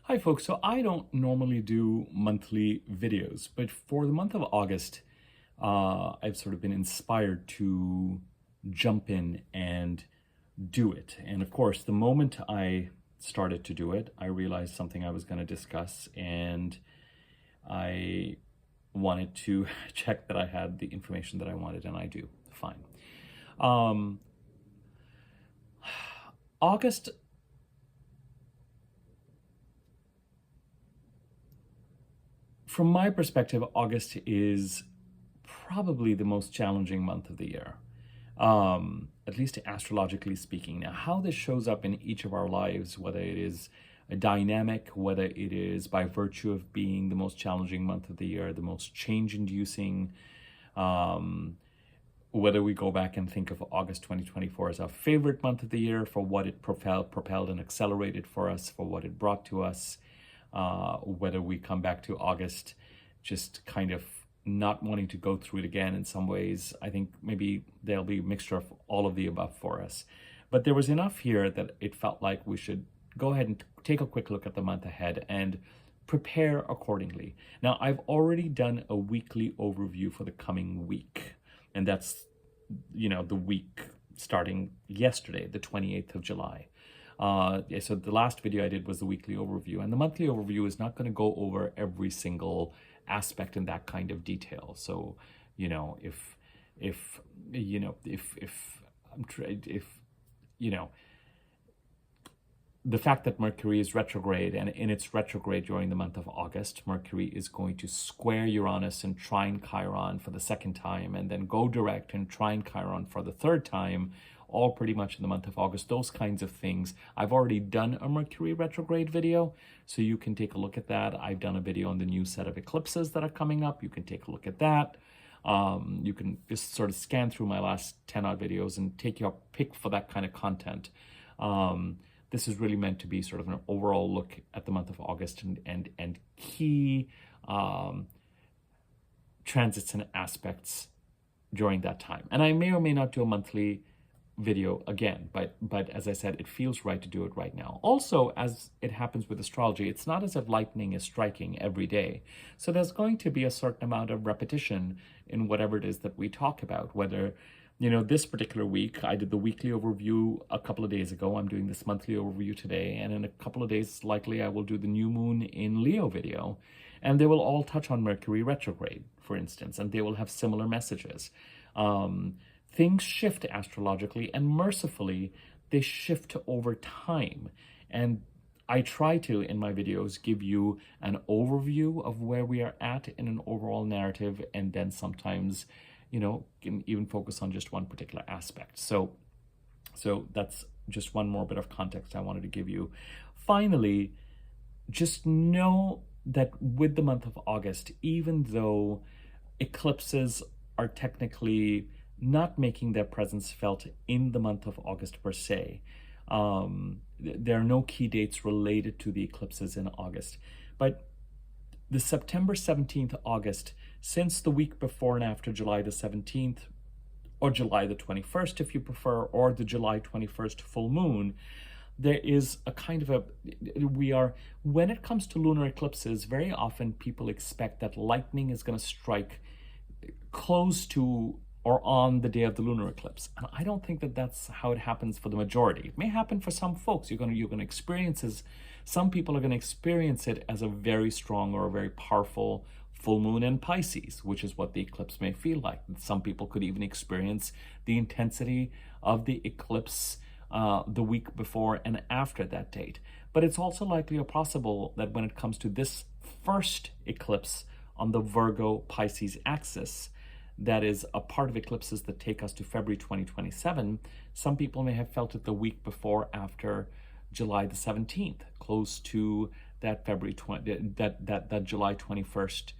Hi folks, so I don't normally do monthly videos, but for the month of August, I've sort of been inspired to jump in and do it. And of course, the moment I started to do it, I realized something I was going to discuss, and I wanted to check that I had the information that I wanted, and I do. Fine. August, from my perspective, August is probably the most challenging month of the year, at least astrologically speaking. Now, how this shows up in each of our lives, whether it is a dynamic, whether it is by virtue of being the most challenging month of the year, the most change-inducing, whether we go back and think of August 2024 as our favorite month of the year for what it propelled and accelerated for us, for what it brought to us, whether we come back to August just kind of not wanting to go through it again in some ways. I think maybe there'll be a mixture of all of the above for us. But there was enough here that it felt like we should go ahead and take a quick look at the month ahead and prepare accordingly. Now, I've already done a weekly overview for the coming week, and that's, the week starting yesterday, the 28th of July. So the last video I did was the weekly overview, and the monthly overview is not going to go over every single aspect in that kind of detail. So, if the fact that Mercury is retrograde, and in its retrograde during the month of August, Mercury is going to square Uranus and trine Chiron for the second time, and then go direct and trine Chiron for the third time, all pretty much in the month of August, those kinds of things. I've already done a Mercury retrograde video, so you can take a look at that. I've done a video on the new set of eclipses that are coming up. You can take a look at that. You can just sort of scan through my last 10 odd videos and take your pick for that kind of content. This is really meant to be sort of an overall look at the month of August and key transits and aspects during that time. And I may or may not do a monthly video again, but as I said, it feels right to do it right now. Also, as it happens with astrology, it's not as if lightning is striking every day. So there's going to be a certain amount of repetition in whatever it is that we talk about, whether this particular week, I did the weekly overview a couple of days ago. I'm doing this monthly overview today. And in a couple of days, likely I will do the new moon in Leo video. And they will all touch on Mercury retrograde, for instance, and they will have similar messages. Things shift astrologically, and mercifully, they shift over time. And I try to, in my videos, give you an overview of where we are at in an overall narrative, and then sometimes can even focus on just one particular aspect. So that's just one more bit of context I wanted to give you. Finally, just know that with the month of August, even though eclipses are technically not making their presence felt in the month of August per se, there are no key dates related to the eclipses in August, but the September 17th August, since the week before and after July the 17th, or July the 21st if you prefer, or the July 21st full moon, there is a kind of when it comes to lunar eclipses, very often people expect that lightning is going to strike close to or on the day of the lunar eclipse. And I don't think that that's how it happens for the majority. It may happen for some folks. You're going to experience as some people are going to experience it as a very strong or a very powerful full moon in Pisces, which is what the eclipse may feel like. Some people could even experience the intensity of the eclipse the week before and after that date. But it's also likely or possible that when it comes to this first eclipse on the Virgo Pisces axis, that is a part of eclipses that take us to February 2027, some people may have felt it the week before after July the 17th, close to that that July 21st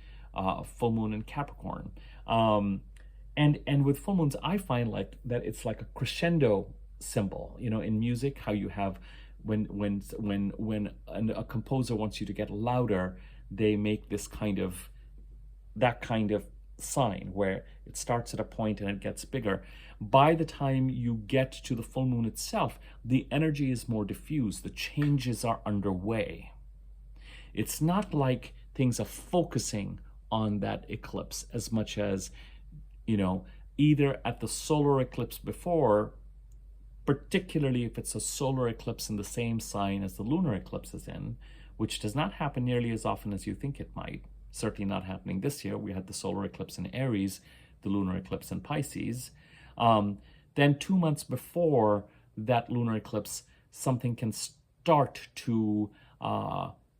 full moon in Capricorn. And with full moons, I find like that it's like a crescendo symbol, in music, how you have when a composer wants you to get louder, they make this that kind of sign where it starts at a point and it gets bigger. By the time you get to the full moon itself, the energy is more diffused, the changes are underway. It's not like things are focusing on that eclipse as much as, either at the solar eclipse before, particularly if it's a solar eclipse in the same sign as the lunar eclipse is in, which does not happen nearly as often as you think it might. Certainly not happening this year. We had the solar eclipse in Aries, the lunar eclipse in Pisces. Then 2 months before that lunar eclipse, something can start to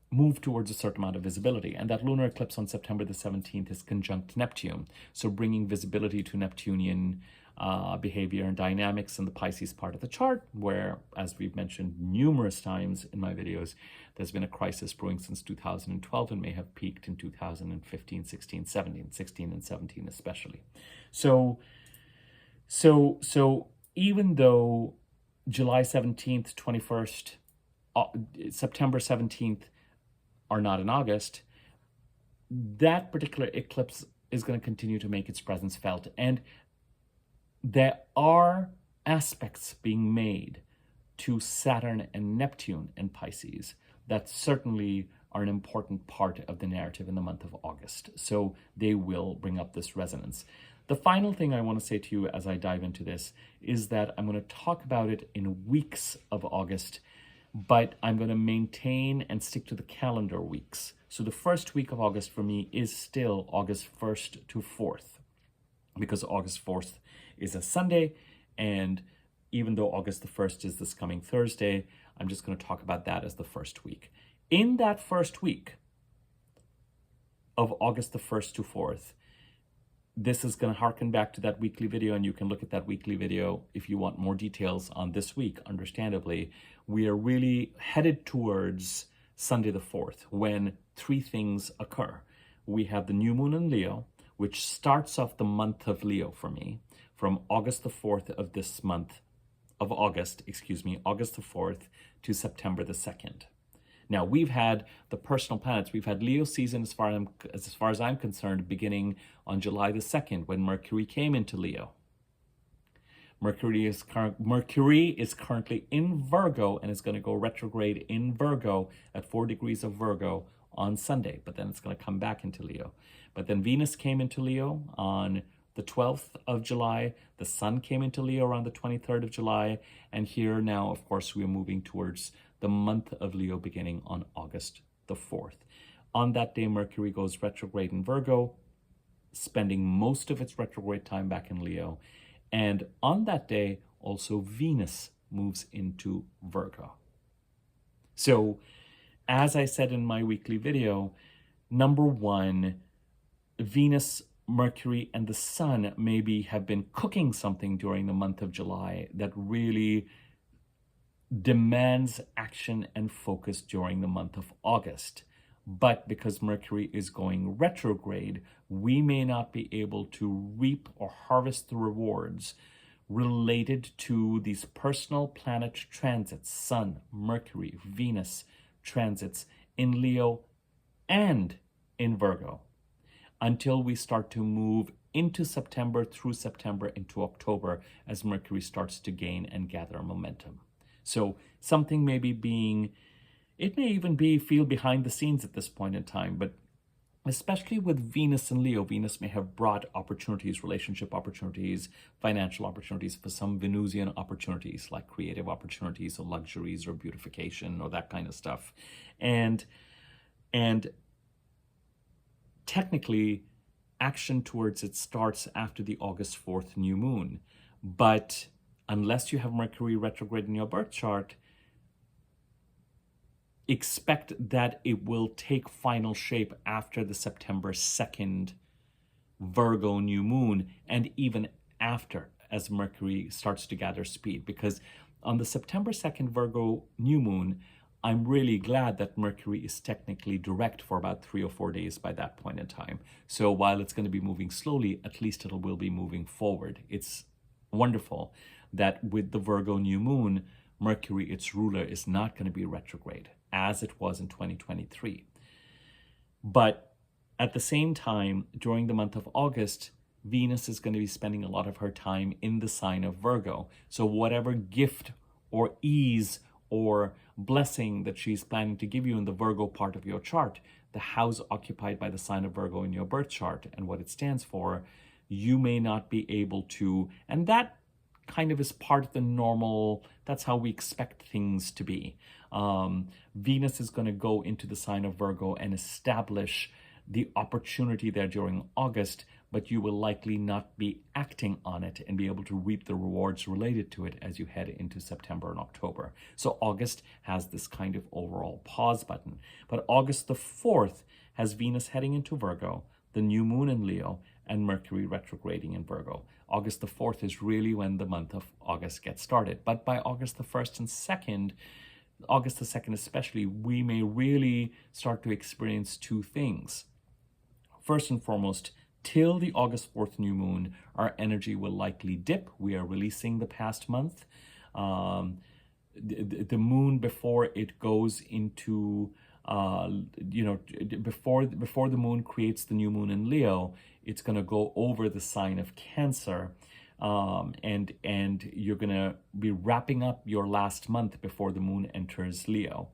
move towards a certain amount of visibility. And that lunar eclipse on September the 17th is conjunct Neptune. So bringing visibility to Neptunian behavior and dynamics in the Pisces part of the chart, where, as we've mentioned numerous times in my videos, there's been a crisis brewing since 2012 and may have peaked in 2015, 16, 17, 16 and 17 especially. So even though July 17th, 21st, September 17th are not in August, that particular eclipse is going to continue to make its presence felt. And there are aspects being made to Saturn and Neptune in Pisces that certainly are an important part of the narrative in the month of August. So they will bring up this resonance. The final thing I want to say to you as I dive into this is that I'm going to talk about it in weeks of August, but I'm going to maintain and stick to the calendar weeks. So the first week of August for me is still August 1st to 4th, because August 4th is a Sunday, and even though August the 1st is this coming Thursday, I'm just going to talk about that as the first week. In that first week of August the 1st to 4th, this is going to harken back to that weekly video, and you can look at that weekly video if you want more details on this week. Understandably, we are really headed towards Sunday the 4th, when 3 things occur. We have the new moon in Leo, which starts off the month of Leo for me, from August the 4th of this month, of August, August the 4th to September the 2nd. Now, we've had the personal planets. We've had Leo season, as far as I'm concerned, beginning on July the 2nd, when Mercury came into Leo. Mercury is currently in Virgo and is going to go retrograde in Virgo at 4 degrees of Virgo on Sunday, but then it's going to come back into Leo. But then Venus came into Leo on the 12th of July. The Sun came into Leo around the 23rd of July. And here now, of course, we are moving towards the month of Leo beginning on August the 4th. On that day, Mercury goes retrograde in Virgo, spending most of its retrograde time back in Leo. And on that day, also Venus moves into Virgo. So, as I said in my weekly video, number one, Venus, Mercury, and the Sun maybe have been cooking something during the month of July that really demands action and focus during the month of August. But because Mercury is going retrograde, we may not be able to reap or harvest the rewards related to these personal planet transits, Sun, Mercury, Venus transits in Leo and in Virgo, until we start to move into September, through September into October, as Mercury starts to gain and gather momentum. So something may be it may even feel behind the scenes at this point in time, but especially with Venus and Leo, Venus may have brought opportunities, relationship opportunities, financial opportunities, for some Venusian opportunities, like creative opportunities or luxuries or beautification or that kind of stuff. And technically, action towards it starts after the August 4th new moon. But unless you have Mercury retrograde in your birth chart, expect that it will take final shape after the September 2nd Virgo new moon, and even after, as Mercury starts to gather speed. Because on the September 2nd Virgo new moon, I'm really glad that Mercury is technically direct for about 3 or 4 days by that point in time. So while it's going to be moving slowly, at least it will be moving forward. It's wonderful that with the Virgo new moon, Mercury, its ruler, is not going to be retrograde as it was in 2023. But at the same time, during the month of August, Venus is going to be spending a lot of her time in the sign of Virgo. So whatever gift or ease or blessing that she's planning to give you in the Virgo part of your chart, the house occupied by the sign of Virgo in your birth chart and what it stands for, you may not be able to, and that kind of is part of the normal, that's how we expect things to be. Venus is going to go into the sign of Virgo and establish the opportunity there during August, but you will likely not be acting on it and be able to reap the rewards related to it as you head into September and October. So August has this kind of overall pause button. But August the 4th has Venus heading into Virgo, the new moon in Leo, and Mercury retrograding in Virgo. August the 4th is really when the month of August gets started. But by August the 1st and 2nd, August the 2nd especially, we may really start to experience two things. First and foremost, till the August 4th new moon, our energy will likely dip. We are releasing the past month. The moon, before it goes into, before the moon creates the new moon in Leo, it's going to go over the sign of Cancer. And you're going to be wrapping up your last month before the moon enters Leo.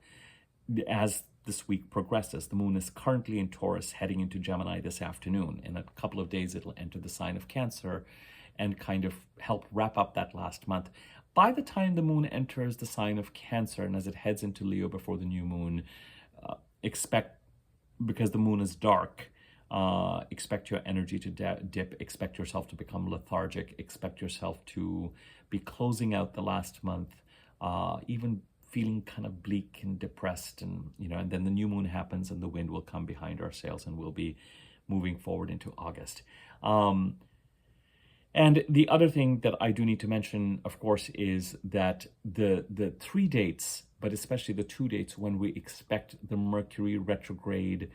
As this week progresses, the moon is currently in Taurus, heading into Gemini this afternoon. In a couple of days, it'll enter the sign of Cancer and kind of help wrap up that last month. By the time the moon enters the sign of Cancer and as it heads into Leo before the new moon, expect, because the moon is dark, expect your energy to dip, expect yourself to become lethargic, expect yourself to be closing out the last month, even feeling kind of bleak and depressed, and and then the new moon happens and the wind will come behind our sails and we'll be moving forward into August. And the other thing that I do need to mention, of course, is that the 3 dates, but especially the 2 dates when we expect the Mercury retrograde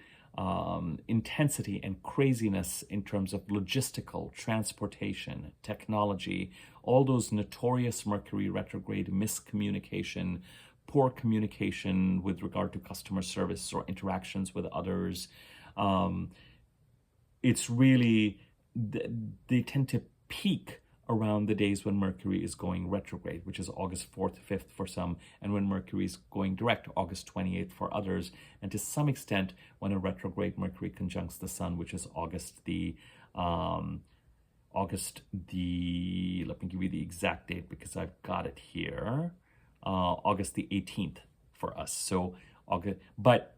intensity and craziness in terms of logistical, transportation, technology, all those notorious Mercury retrograde miscommunication, poor communication with regard to customer service or interactions with others. It's really, they tend to peak around the days when Mercury is going retrograde, which is August 4th, 5th for some, and when Mercury is going direct, August 28th for others, and to some extent when a retrograde Mercury conjuncts the Sun, which is August the, let me give you the exact date because I've got it here, August the 18th for us. So August, but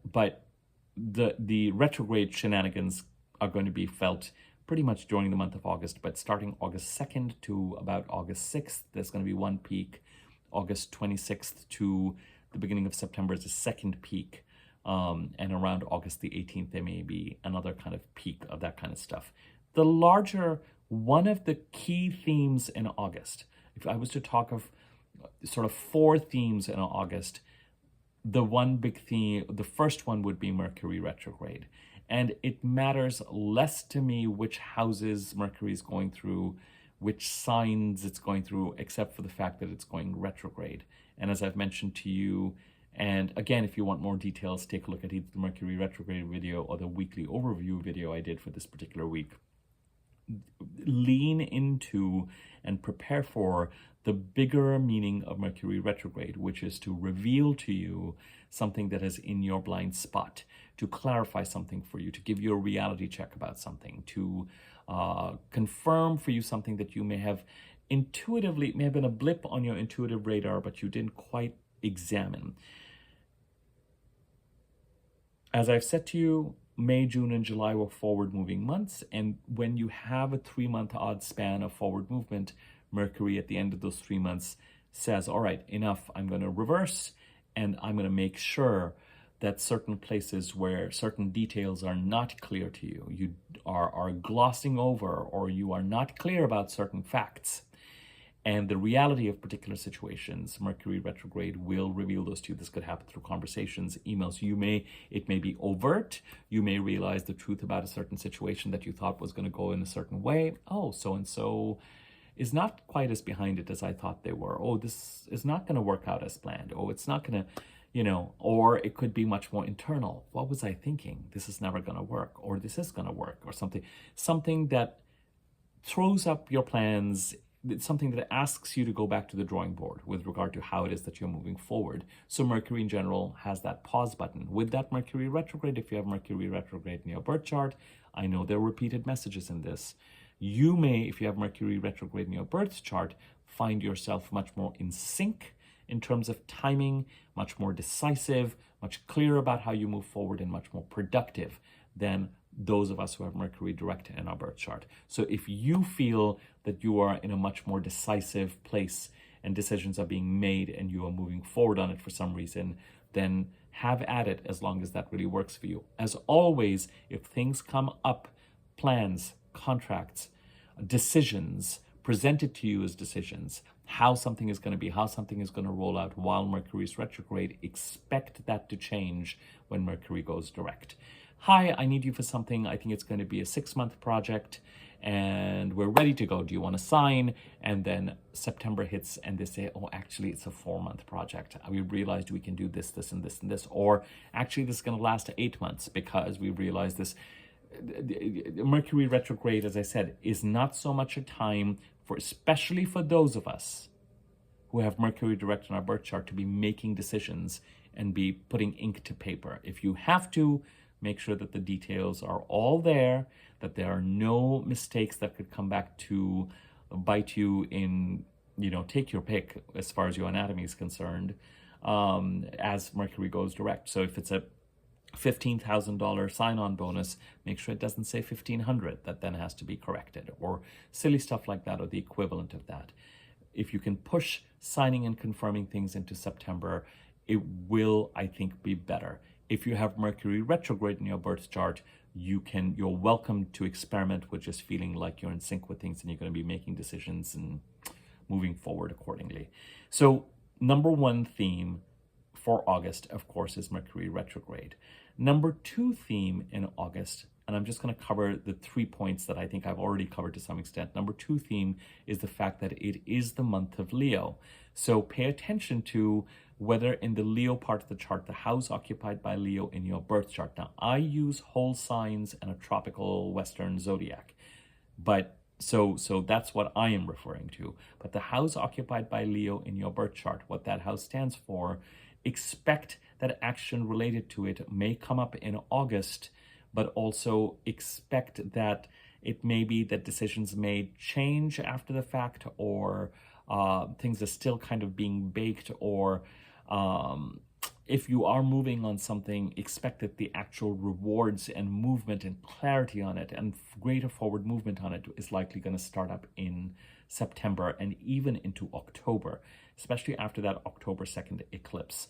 the retrograde shenanigans are going to be felt pretty much during the month of August, but starting August 2nd to about August 6th, there's going to be one peak. August 26th to the beginning of September is the second peak. And around August the 18th, there may be another kind of peak of that kind of stuff. The larger, one of the key themes in August, if I was to talk of sort of 4 themes in August, the one big theme, the first one would be Mercury retrograde. And it matters less to me which houses Mercury is going through, which signs it's going through, except for the fact that it's going retrograde. And as I've mentioned to you, and again, if you want more details, take a look at either the Mercury retrograde video or the weekly overview video I did for this particular week. Lean into and prepare for the bigger meaning of Mercury retrograde, which is to reveal to you something that is in your blind spot, to clarify something for you, to give you a reality check about something, to confirm for you something that you may have intuitively, it may have been a blip on your intuitive radar, but you didn't quite examine. As I've said to you, May, June, and July were forward-moving months, and when you have a 3-month odd span of forward movement, Mercury at the end of those 3 months says, all right, enough, I'm going to reverse, and I'm going to make sure that certain places where certain details are not clear to you, you are glossing over, or you are not clear about certain facts, and the reality of particular situations, Mercury retrograde will reveal those to you. This could happen through conversations, emails. It may be overt. You may realize the truth about a certain situation that you thought was going to go in a certain way. Oh, so-and-so is not quite as behind it as I thought they were. Oh, this is not going to work out as planned. Oh, it's not going to, or it could be much more internal. What was I thinking? This is never going to work, or this is going to work, or something that throws up your plans it's something that asks you to go back to the drawing board with regard to how it is that you're moving forward. So Mercury in general has that pause button. With that Mercury retrograde, if you have Mercury retrograde in your birth chart, I know there are repeated messages in this. You may, if you have Mercury retrograde in your birth chart, find yourself much more in sync in terms of timing, much more decisive, much clearer about how you move forward, and much more productive than those of us who have Mercury direct in our birth chart. So if you feel that you are in a much more decisive place and decisions are being made and you are moving forward on it for some reason, then have at it as long as that really works for you. As always, if things come up, plans, contracts, decisions presented to you as decisions, how something is going to be, how something is going to roll out while Mercury is retrograde, expect that to change when Mercury goes direct. Hi, I need you for something. I think it's going to be a 6-month project and we're ready to go. Do you want to sign? And then September hits and they say, oh, actually, it's a 4-month project. We realized we can do this, this, and this, and this. Or actually, this is going to last 8 months because we realized this. Mercury retrograde, as I said, is not so much a time for, especially for those of us who have Mercury direct in our birth chart, to be making decisions and be putting ink to paper. If you have to, make sure that the details are all there, that there are no mistakes that could come back to bite you in, take your pick as far as your anatomy is concerned, as Mercury goes direct. So if it's a $15,000 sign-on bonus, make sure it doesn't say $1,500. That then has to be corrected, or silly stuff like that, or the equivalent of that. If you can push signing and confirming things into September, it will, I think, be better. If you have Mercury retrograde in your birth chart, you're welcome to experiment with just feeling like you're in sync with things and you're going to be making decisions and moving forward accordingly. So number 1 theme for August, of course, is Mercury retrograde. Number 2 theme in August, and I'm just going to cover the 3 points that I think I've already covered to some extent. Number 2 theme is the fact that it is the month of Leo. So pay attention to whether in the Leo part of the chart, the house occupied by Leo in your birth chart. Now, I use whole signs and a tropical Western zodiac, but so that's what I am referring to. But the house occupied by Leo in your birth chart, what that house stands for, expect that action related to it may come up in August, but also expect that it may be that decisions may change after the fact, or things are still kind of being baked, or if you are moving on something, expect that the actual rewards and movement and clarity on it and greater forward movement on it is likely going to start up in September and even into October, especially after that October 2nd eclipse.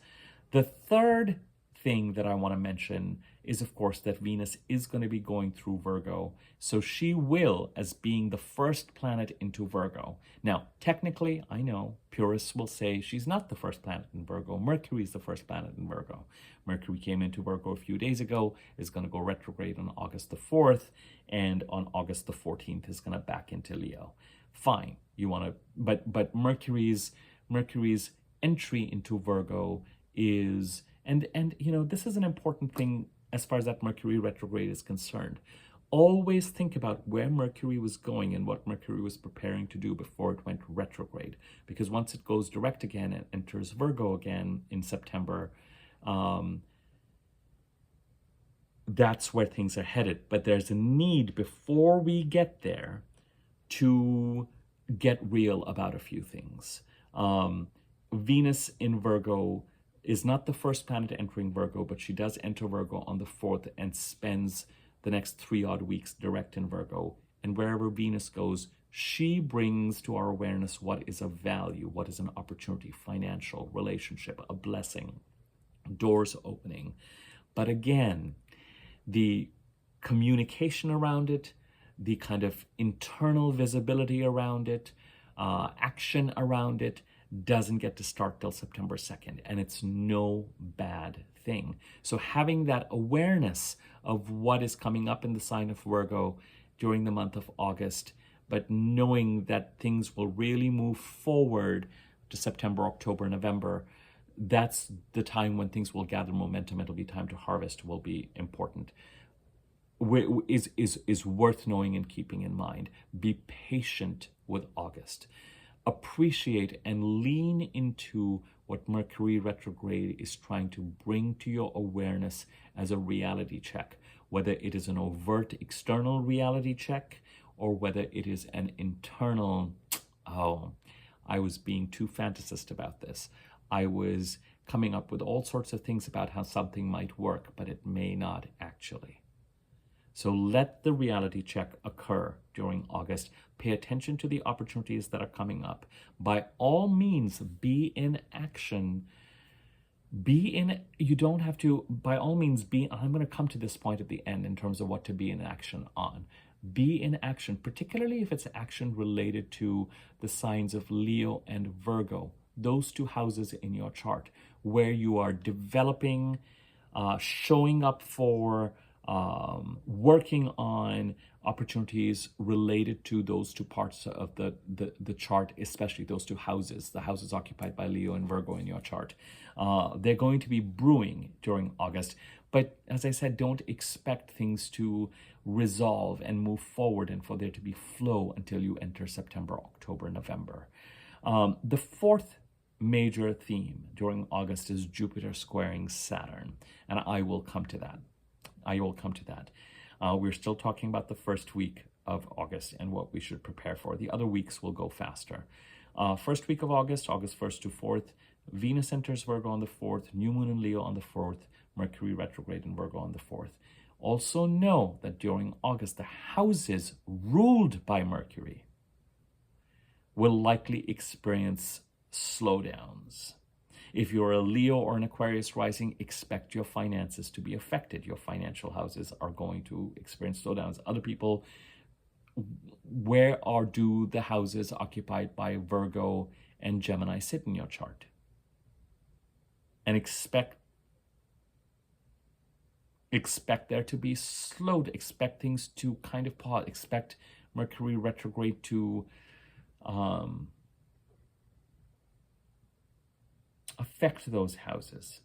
The third thing that I want to mention is, of course, that Venus is going to be going through Virgo. So she will, as being the first planet into Virgo. Now, technically, I know purists will say she's not the first planet in Virgo. Mercury is the first planet in Virgo. Mercury came into Virgo a few days ago, is going to go retrograde on August the 4th, and on August the 14th is going to back into Leo. Fine, you want to, but Mercury's entry into Virgo is, and this is an important thing as far as that Mercury retrograde is concerned. Always think about where Mercury was going and what Mercury was preparing to do before it went retrograde. Because once it goes direct again and enters Virgo again in September, that's where things are headed. But there's a need before we get there to get real about a few things. Venus in Virgo is not the first planet entering Virgo, but she does enter Virgo on the 4th and spends the next 3 odd weeks direct in Virgo. And wherever Venus goes, she brings to our awareness what is of value, what is an opportunity, financial, relationship, a blessing, doors opening. But again, the communication around it, the kind of internal visibility around it, action around it, doesn't get to start till September 2nd, and it's no bad thing. So having that awareness of what is coming up in the sign of Virgo during the month of August, but knowing that things will really move forward to September, October, November, that's the time when things will gather momentum. It'll be time to harvest, will be important. is worth knowing and keeping in mind. Be patient with August. Appreciate and lean into what Mercury retrograde is trying to bring to your awareness as a reality check, whether it is an overt external reality check or whether it is an internal, oh, I was being too fantasist about this. I was coming up with all sorts of things about how something might work, but it may not actually. So let the reality check occur during August. Pay attention to the opportunities that are coming up. By all means, be in action. You don't have to, by all means, I'm going to come to this point at the end in terms of what to be in action on. Be in action, particularly if it's action related to the signs of Leo and Virgo, those two houses in your chart, where you are developing, showing up for, working on opportunities related to those two parts of the chart, especially those two houses, the houses occupied by Leo and Virgo in your chart. They're going to be brewing during August. But as I said, don't expect things to resolve and move forward and for there to be flow until you enter September, October, November. The fourth major theme during August is Jupiter squaring Saturn, and I will come to that. We're still talking about the first week of August and what we should prepare for. The other weeks will go faster. First week of August, August 1st to 4th, Venus enters Virgo on the 4th, New Moon in Leo on the 4th, Mercury retrograde in Virgo on the 4th. Also know that during August, the houses ruled by Mercury will likely experience slowdowns. If you're a Leo or an Aquarius rising, expect your finances to be affected. Your financial houses are going to experience slowdowns. Other people, do the houses occupied by Virgo and Gemini sit in your chart? And expect there to be slowed, expect things to kind of pause, expect Mercury retrograde to affect those houses.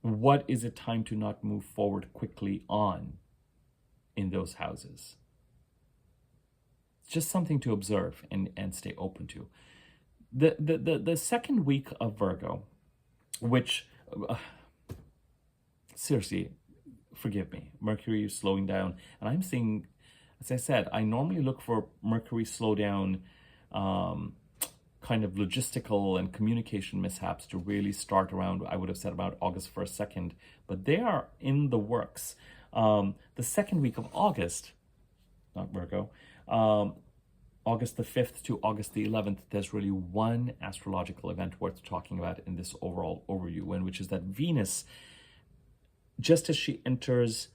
What is a time to not move forward quickly on in those houses? Just something to observe and stay open to. The second week of Virgo, which seriously, forgive me, Mercury is slowing down, and I'm seeing, as I said, I normally look for Mercury slowdown, kind of logistical and communication mishaps to really start around, I would have said about August 1st, 2nd, but they are in the works. The second week of August, not Virgo, August the 5th to August the 11th, there's really one astrological event worth talking about in this overall overview, which is that Venus, just as she enters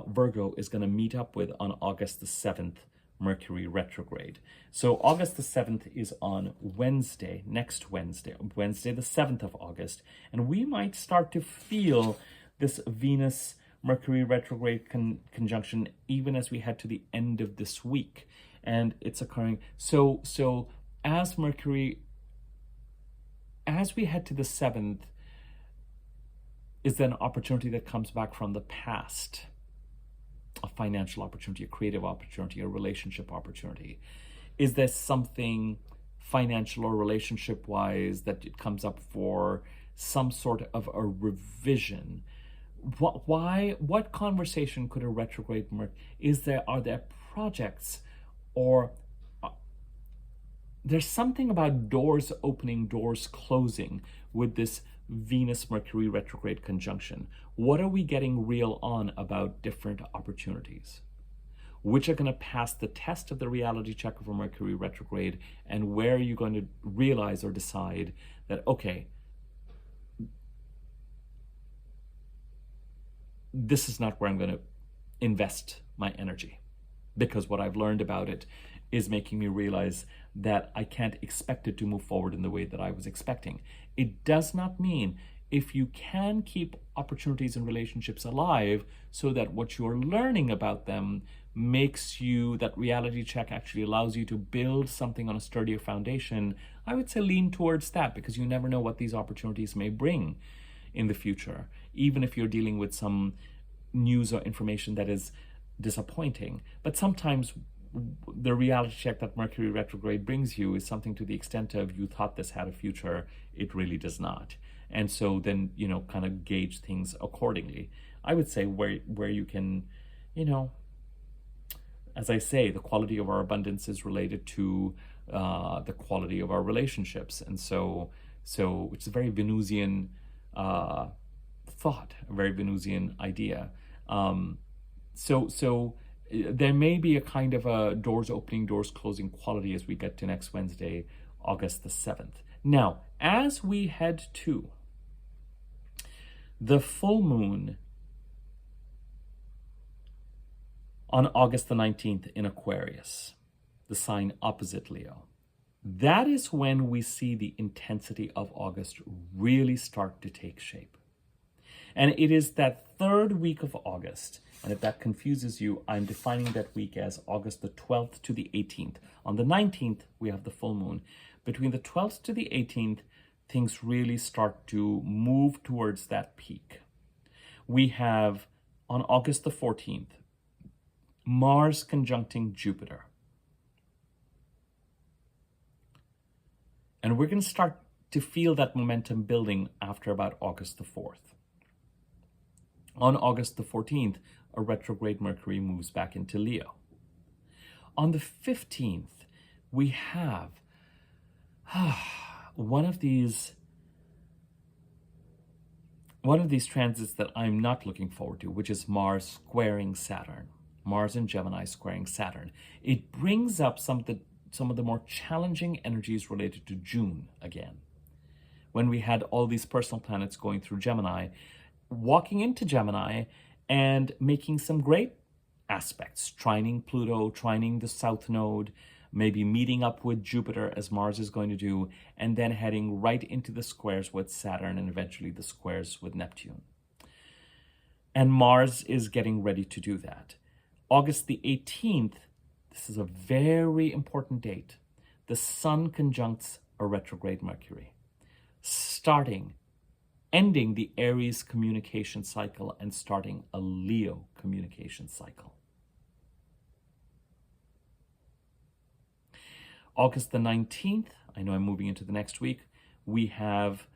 Virgo, is going to meet up with, on August the 7th, Mercury retrograde. So August the 7th is on Wednesday, next Wednesday the 7th of August, and we might start to feel this Venus Mercury retrograde conjunction even as we head to the end of this week. And it's occurring. So as we head to the 7th, is there an opportunity that comes back from the past? A financial opportunity, a creative opportunity, a relationship opportunity? Is there something financial or relationship-wise that it comes up for some sort of a revision? What conversation could a retrograde are there projects, or there's something about doors opening, doors closing with this Venus Mercury retrograde conjunction? What are we getting real on about different opportunities, which are going to pass the test of the reality check of a Mercury retrograde, and where are you going to realize or decide that, okay, this is not where I'm going to invest my energy, because what I've learned about it is making me realize that I can't expect it to move forward in the way that I was expecting. It does not mean, if you can keep opportunities and relationships alive so that what you're learning about them makes you, that reality check actually allows you to build something on a sturdier foundation, I would say lean towards that, because you never know what these opportunities may bring in the future. Even if you're dealing with some news or information that is disappointing. But sometimes the reality check that Mercury retrograde brings you is something to the extent of you thought this had a future, it really does not. And so then, kind of gauge things accordingly. I would say where you can, as I say, the quality of our abundance is related to the quality of our relationships. And so it's a very Venusian thought, a very Venusian idea. So there may be a kind of a doors opening, doors closing quality as we get to next Wednesday, August the 7th. Now, as we head to the full moon on August the 19th in Aquarius, the sign opposite Leo, that is when we see the intensity of August really start to take shape. And it is that third week of August. And if that confuses you, I'm defining that week as August the 12th to the 18th. On the 19th, we have the full moon. Between the 12th to the 18th, things really start to move towards that peak. We have, on August the 14th, Mars conjuncting Jupiter. And we're going to start to feel that momentum building after about August the 4th. On August the 14th, a retrograde Mercury moves back into Leo. On the 15th, we have one of these transits that I'm not looking forward to, which is Mars squaring Saturn. Mars and Gemini squaring Saturn. It brings up some of the more challenging energies related to June again, when we had all these personal planets going through Gemini, walking into Gemini and making some great aspects, trining Pluto, trining the South Node, maybe meeting up with Jupiter as Mars is going to do, and then heading right into the squares with Saturn and eventually the squares with Neptune. And Mars is getting ready to do that. August the 18th, this is a very important date. The Sun conjuncts a retrograde Mercury, ending the Aries communication cycle and starting a Leo communication cycle. August the 19th, I know I'm moving into the next week, we have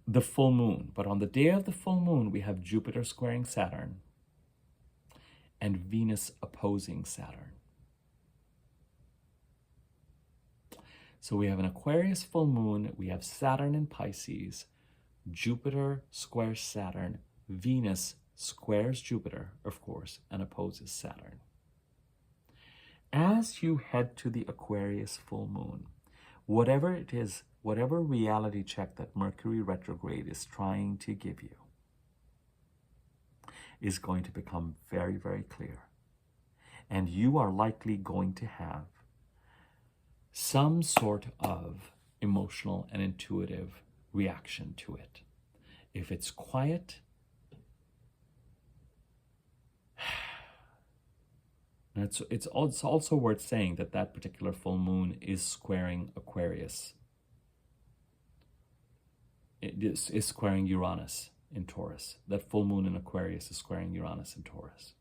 the full moon. But on the day of the full moon, we have Jupiter squaring Saturn and Venus opposing Saturn. So we have an Aquarius full moon, we have Saturn in Pisces, Jupiter squares Saturn, Venus squares Jupiter, of course, and opposes Saturn. As you head to the Aquarius full moon, whatever it is, whatever reality check that Mercury retrograde is trying to give you is going to become very, very clear. And you are likely going to have some sort of emotional and intuitive reaction to it. If it's quiet, and it's also worth saying that that particular full moon is squaring Aquarius. It is squaring Uranus in Taurus. That full moon in Aquarius is squaring Uranus in Taurus.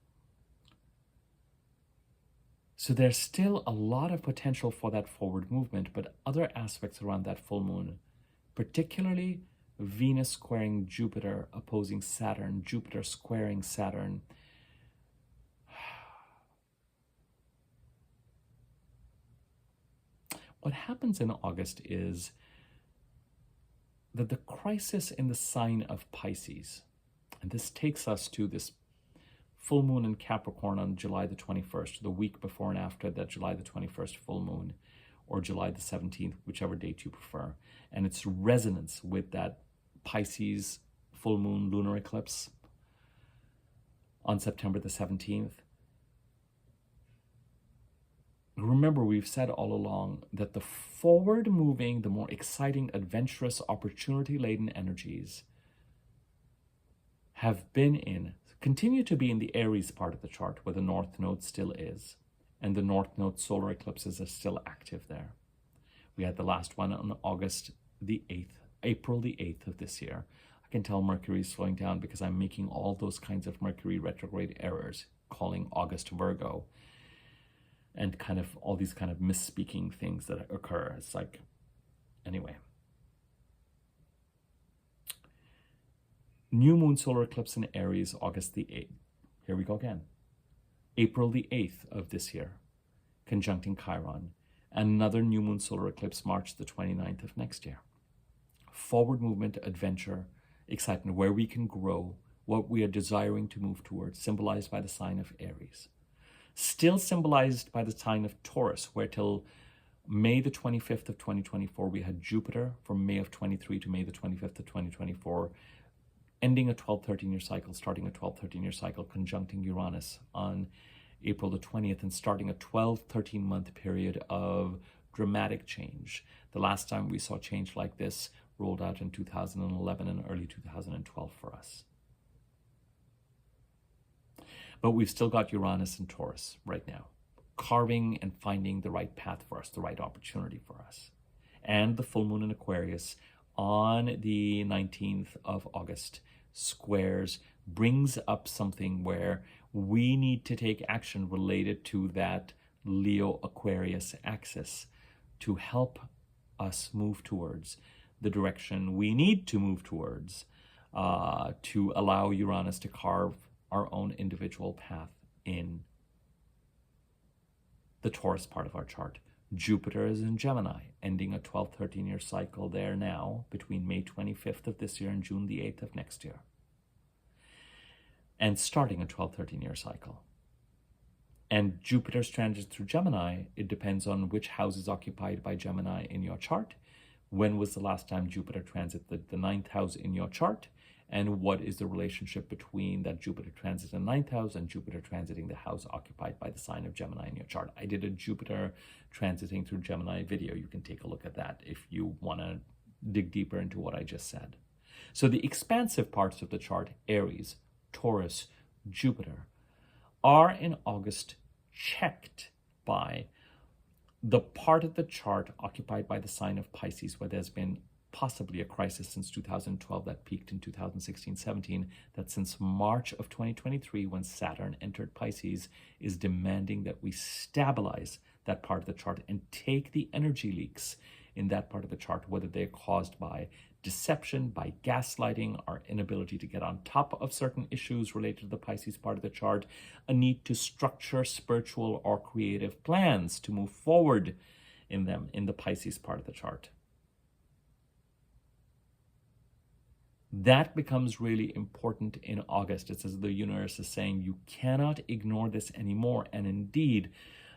So there's still a lot of potential for that forward movement, but other aspects around that full moon, particularly Venus squaring Jupiter, opposing Saturn, Jupiter squaring Saturn. What happens in August is that the crisis in the sign of Pisces, and this takes us to this full moon in Capricorn on July the 21st, the week before and after that July the 21st full moon, or July the 17th, whichever date you prefer, and its resonance with that Pisces full moon lunar eclipse on September the 17th. Remember, we've said all along that the forward-moving, the more exciting, adventurous, opportunity-laden energies continue to be in the Aries part of the chart, where the North Node still is, and the North Node solar eclipses are still active there. We had the last one on April the 8th of this year. I can tell Mercury is slowing down because I'm making all those kinds of Mercury retrograde errors, calling August Virgo, and kind of all these kind of misspeaking things that occur. It's like, anyway. New moon solar eclipse in Aries, August the 8th. Here we go again. April the 8th of this year, conjuncting Chiron. Another new moon solar eclipse, March the 29th of next year. Forward movement, adventure, excitement, where we can grow, what we are desiring to move towards, symbolized by the sign of Aries. Still symbolized by the sign of Taurus, where till May the 25th of 2024, we had Jupiter from May of 23 to May the 25th of 2024, ending a 12-13-year cycle, starting a 12-13-year cycle, conjuncting Uranus on April the 20th, and starting a 12-13-month period of dramatic change. The last time we saw change like this rolled out in 2011 and early 2012 for us. But we've still got Uranus and Taurus right now, carving and finding the right path for us, the right opportunity for us. And the full moon in Aquarius on the 19th of August squares, brings up something where we need to take action related to that Leo Aquarius axis to help us move towards the direction we need to move towards, to allow Uranus to carve our own individual path in the Taurus part of our chart. Jupiter is in Gemini, ending a 12-13-year cycle there now between May 25th of this year and June the 8th of next year. And starting a 12-13-year cycle. And Jupiter's transit through Gemini, it depends on which house is occupied by Gemini in your chart. When was the last time Jupiter transited the ninth house in your chart? And what is the relationship between that Jupiter transit in ninth house and Jupiter transiting the house occupied by the sign of Gemini in your chart? I did a Jupiter transiting through Gemini video. You can take a look at that if you want to dig deeper into what I just said. So the expansive parts of the chart, Aries, Taurus, Jupiter, are in August checked by the part of the chart occupied by the sign of Pisces, where there's been possibly a crisis since 2012 that peaked in 2016-17, that since March of 2023, when Saturn entered Pisces, is demanding that we stabilize that part of the chart and take the energy leaks in that part of the chart, whether they're caused by deception, by gaslighting, our inability to get on top of certain issues related to the Pisces part of the chart, a need to structure spiritual or creative plans to move forward in them in the Pisces part of the chart. That becomes really important in August. It's as the universe is saying, you cannot ignore this anymore. And indeed,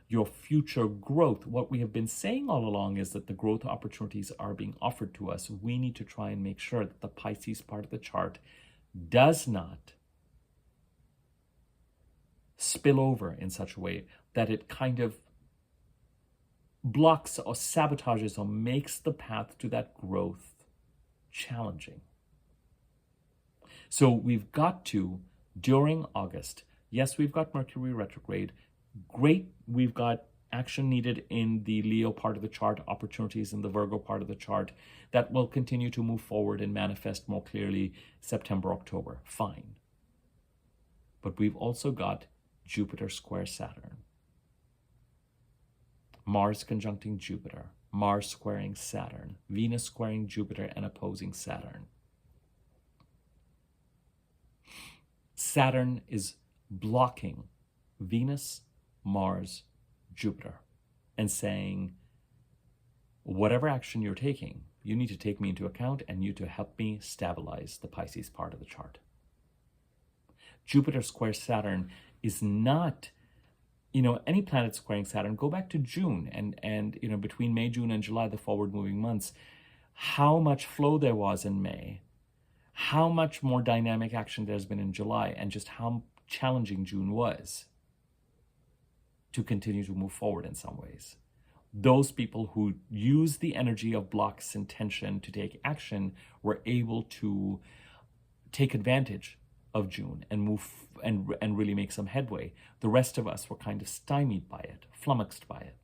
your future growth, what we have been saying all along is that the growth opportunities are being offered to us. We need to try and make sure that the Pisces part of the chart does not spill over in such a way that it kind of blocks or sabotages or makes the path to that growth challenging. So we've got to, during August, yes, we've got Mercury retrograde. Great, we've got action needed in the Leo part of the chart, opportunities in the Virgo part of the chart that will continue to move forward and manifest more clearly September, October. Fine. But we've also got Jupiter square Saturn. Mars conjuncting Jupiter. Mars squaring Saturn. Venus squaring Jupiter and opposing Saturn. Saturn is blocking Venus, Mars, Jupiter, and saying, whatever action you're taking, you need to take me into account and you to help me stabilize the Pisces part of the chart. Jupiter square Saturn is not, any planet squaring Saturn. Go back to June and between May, June, and July, the forward moving months, how much flow there was in May, how much more dynamic action there's been in July, and just how challenging June was to continue to move forward in some ways. Those people who use the energy of blocks and tension to take action were able to take advantage of June and move and really make some headway. The rest of us were kind of stymied by it, flummoxed by it.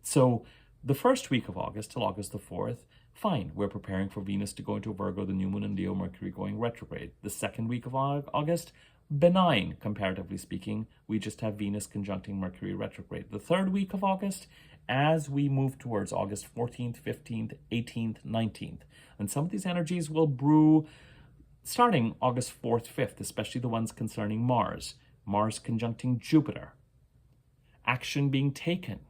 So The first week of August till August the 4th, fine. We're preparing for Venus to go into Virgo, the new moon in Leo, Mercury going retrograde. The second week of August, benign, comparatively speaking. We just have Venus conjuncting Mercury retrograde. The third week of August, as we move towards August 14th, 15th, 18th, 19th. And some of these energies will brew starting August 4th, 5th, especially the ones concerning Mars. Mars conjuncting Jupiter. Action being taken.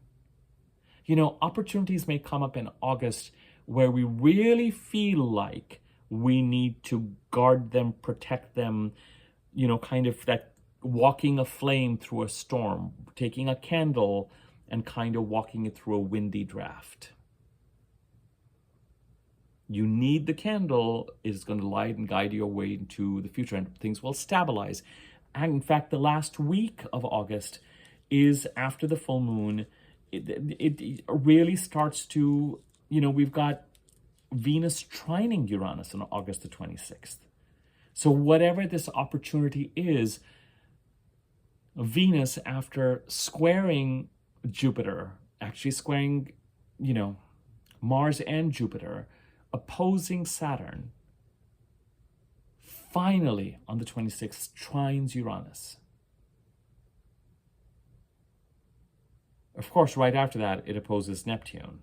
Opportunities may come up in August where we really feel like we need to guard them, protect them, kind of that walking a flame through a storm, taking a candle and kind of walking it through a windy draft. You need the candle. It is going to light and guide your way into the future, and things will stabilize. And in fact, the last week of August is after the full moon. It really starts to, we've got Venus trining Uranus on August the 26th. So whatever this opportunity is, Venus, after squaring Jupiter, actually squaring, Mars and Jupiter, opposing Saturn, finally on the 26th trines Uranus. Of course, right after that, it opposes Neptune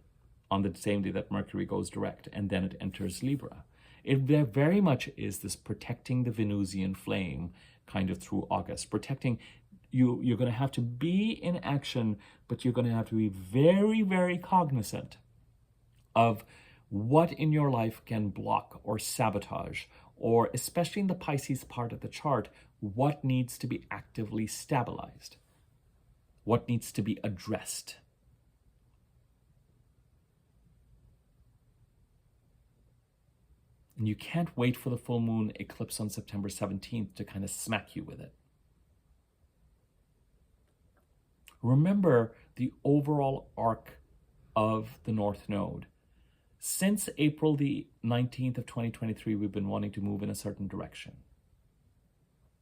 on the same day that Mercury goes direct, and then it enters Libra. It very much is this protecting the Venusian flame kind of through August, protecting you. You're going to have to be in action, but you're going to have to be very, very cognizant of what in your life can block or sabotage, or especially in the Pisces part of the chart, what needs to be actively stabilized, what needs to be addressed. And you can't wait for the full moon eclipse on September 17th to kind of smack you with it. Remember the overall arc of the North Node. Since April the 19th of 2023, we've been wanting to move in a certain direction.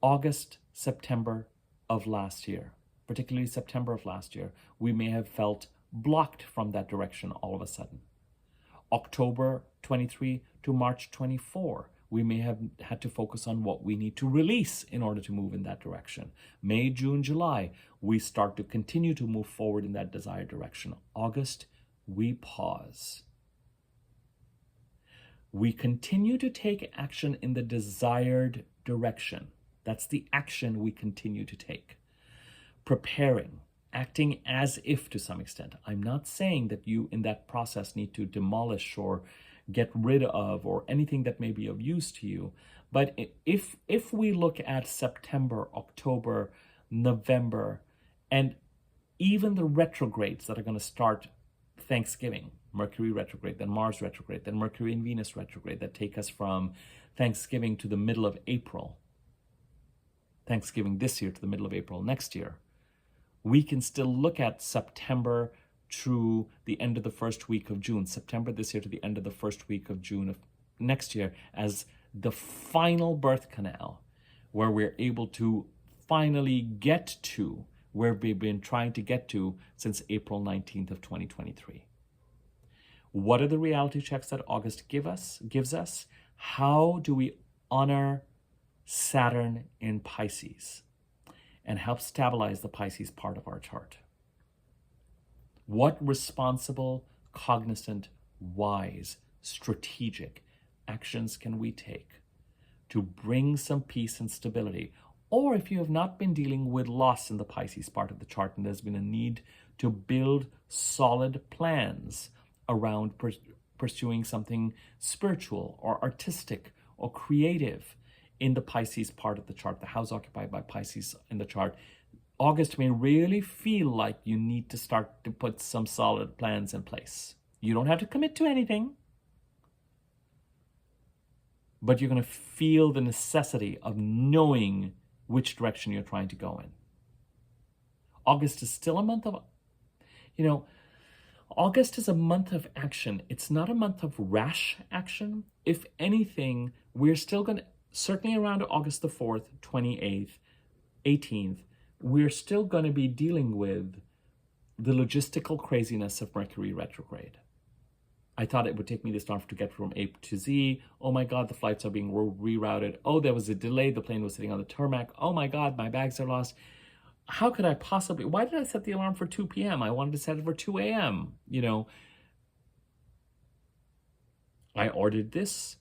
August, September of last year, particularly September of last year, we may have felt blocked from that direction all of a sudden. October 23 to March 24, we may have had to focus on what we need to release in order to move in that direction. May, June, July, we start to continue to move forward in that desired direction. August, we pause. We continue to take action in the desired direction. That's the action we continue to take. Preparing, acting as if to some extent. I'm not saying that you in that process need to demolish or get rid of or anything that may be of use to you. But if we look at September, October, November, and even the retrogrades that are going to start Thanksgiving, Mercury retrograde, then Mars retrograde, then Mercury and Venus retrograde, that take us from Thanksgiving to the middle of April. Thanksgiving this year to the middle of April next year. We can still look at September through the end of the first week of June, September this year to the end of the first week of June of next year, as the final birth canal, where we're able to finally get to where we've been trying to get to since April 19th of 2023. What are the reality checks that August gives us? How do we honor Saturn in Pisces and help stabilize the Pisces part of our chart? What responsible, cognizant, wise, strategic actions can we take to bring some peace and stability? Or if you have not been dealing with loss in the Pisces part of the chart and there's been a need to build solid plans around pursuing something spiritual or artistic or creative in the Pisces part of the chart, the house occupied by Pisces in the chart, August may really feel like you need to start to put some solid plans in place. You don't have to commit to anything, but you're going to feel the necessity of knowing which direction you're trying to go in. August is still a month of, August is a month of action. It's not a month of rash action. If anything, we're still going to, certainly around August the 4th, 28th, 18th, we're still going to be dealing with the logistical craziness of Mercury retrograde. I thought it would take me this long to get from A to Z. Oh my God, the flights are being rerouted. Oh, there was a delay. The plane was sitting on the tarmac. Oh my God, my bags are lost. How could I possibly, why did I set the alarm for 2 p.m.? I wanted to set it for 2 a.m. You know, I ordered this,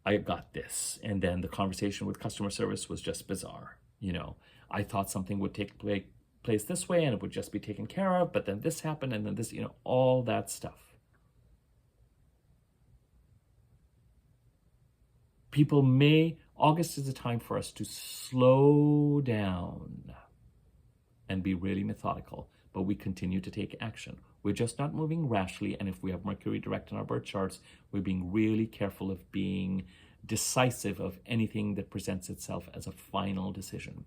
I got this. And then the conversation with customer service was just bizarre. You know, I thought something would take place this way and it would just be taken care of, but then this happened and then this, you know, all that stuff. August is a time for us to slow down and be really methodical, but we continue to take action. We're just not moving rashly, and if we have Mercury direct in our birth charts, we're being really careful of being decisive of anything that presents itself as a final decision.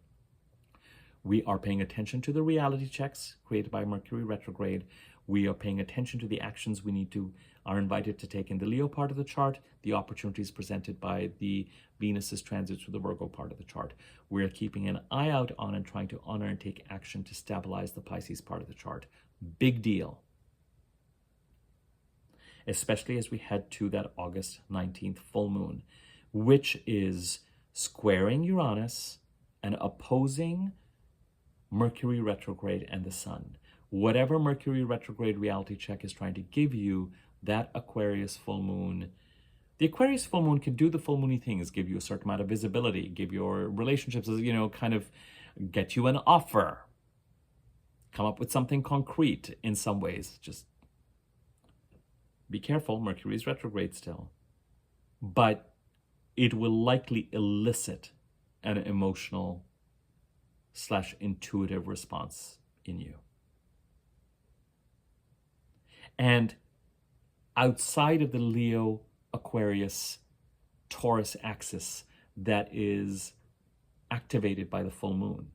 We are paying attention to the reality checks created by Mercury retrograde. We are paying attention to the actions are invited to take in the Leo part of the chart, the opportunities presented by the Venus's transit through the Virgo part of the chart. We are keeping an eye out on and trying to honor and take action to stabilize the Pisces part of the chart. Big deal. Especially as we head to that August 19th full moon, which is squaring Uranus and opposing Mercury retrograde and the Sun. Whatever Mercury retrograde reality check is trying to give you, that Aquarius full moon, the Aquarius full moon can do the full moony things, give you a certain amount of visibility, give your relationships, you know, kind of get you an offer, come up with something concrete in some ways. Just be careful, Mercury is retrograde still. But it will likely elicit an emotional / intuitive response in you. And outside of the Leo, Aquarius, Taurus axis that is activated by the full moon,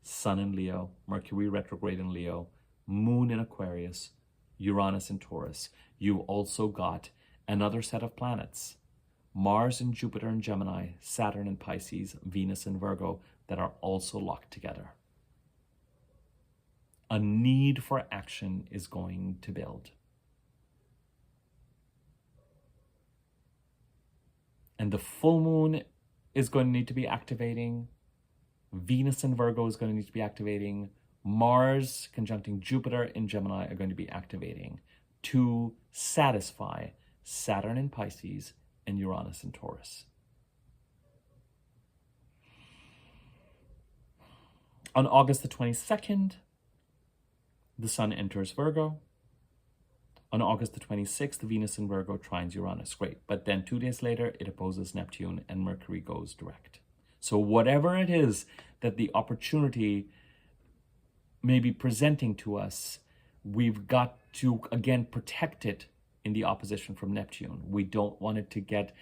Sun in Leo, Mercury retrograde in Leo, Moon in Aquarius, Uranus in Taurus, you also got another set of planets, Mars and Jupiter in Gemini, Saturn in Pisces, Venus in Virgo, that are also locked together. A need for action is going to build. And the full moon is going to need to be activating. Venus in Virgo is going to need to be activating. Mars conjuncting Jupiter in Gemini are going to be activating to satisfy Saturn in Pisces and Uranus in Taurus. On August the 22nd, the Sun enters Virgo. On August the 26th, Venus in Virgo trines Uranus. Great. But then 2 days later, it opposes Neptune and Mercury goes direct. So whatever it is that the opportunity may be presenting to us, we've got to, again, protect it in the opposition from Neptune. We don't want it to get...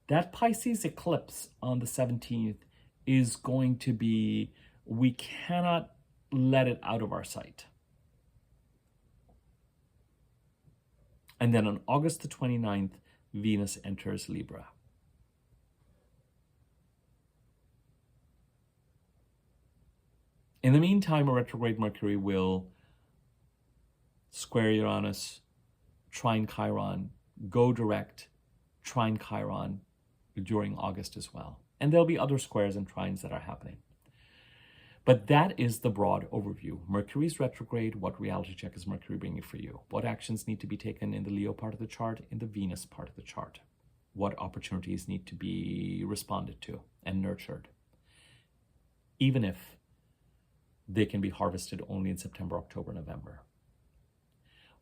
That Pisces eclipse on the 17th is going to be... We cannot let it out of our sight. And then on August the 29th, Venus enters Libra. In the meantime, a retrograde Mercury will square Uranus, trine Chiron, go direct, trine Chiron during August as well. And there'll be other squares and trines that are happening. But that is the broad overview. Mercury's retrograde. What reality check is Mercury bringing for you? What actions need to be taken in the Leo part of the chart, in the Venus part of the chart? What opportunities need to be responded to and nurtured? Even if they can be harvested only in September, October, November.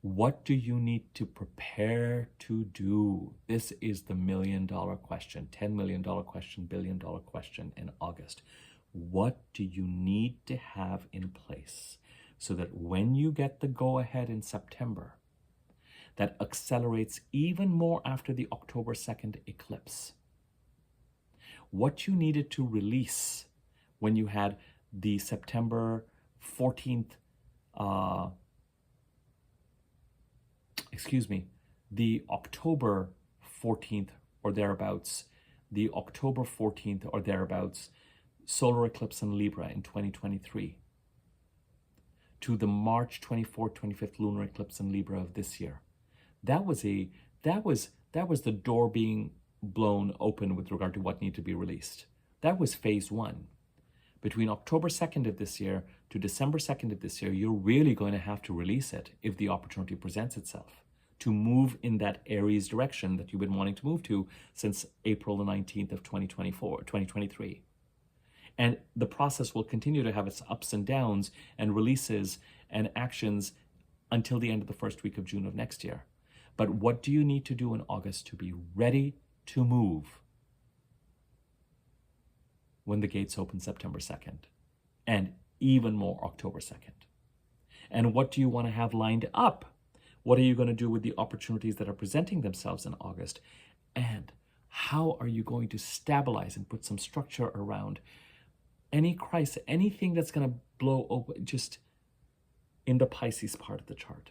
What do you need to prepare to do? This is the $1 million question, $10 million question, $1 billion question in August. What do you need to have in place so that when you get the go-ahead in September, that accelerates even more after the October 2nd eclipse? What you needed to release when you had the September 14th, the October 14th or thereabouts, solar eclipse in Libra in 2023 to the March 24th, 25th lunar eclipse in Libra of this year. That was the door being blown open with regard to what needed to be released. That was phase one. Between October 2nd of this year to December 2nd of this year, you're really going to have to release it if the opportunity presents itself to move in that Aries direction that you've been wanting to move to since April the 19th of 2023. And the process will continue to have its ups and downs and releases and actions until the end of the first week of June of next year. But what do you need to do in August to be ready to move when the gates open September 2nd and even more October 2nd? And what do you want to have lined up? What are you going to do with the opportunities that are presenting themselves in August? And how are you going to stabilize and put some structure around any crisis, anything that's going to blow open just in the Pisces part of the chart?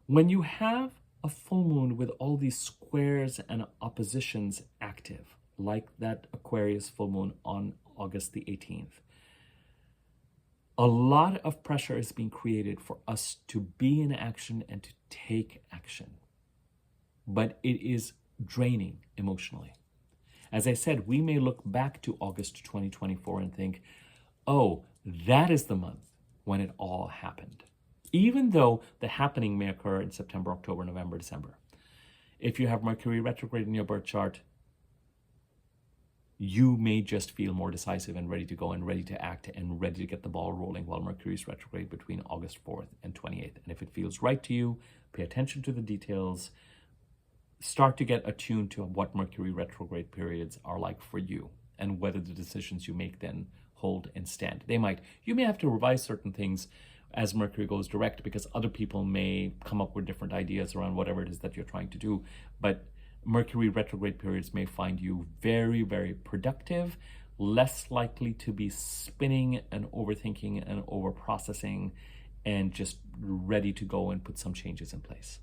When you have a full moon with all these squares and oppositions active, like that Aquarius full moon on August the 18th, a lot of pressure is being created for us to be in action and to take action. But it is draining emotionally. As I said, we may look back to August 2024 and think, oh, that is the month when it all happened. Even though the happening may occur in September, October, November, December. If you have Mercury retrograde in your birth chart, you may just feel more decisive and ready to go and ready to act and ready to get the ball rolling while Mercury is retrograde between August 4th and 28th. And if it feels right to you, pay attention to the details. Start to get attuned to what Mercury retrograde periods are like for you and whether the decisions you make then hold and stand. You may have to revise certain things as Mercury goes direct because other people may come up with different ideas around whatever it is that you're trying to do. But Mercury retrograde periods may find you very, very productive, less likely to be spinning and overthinking and overprocessing and just ready to go and put some changes in place.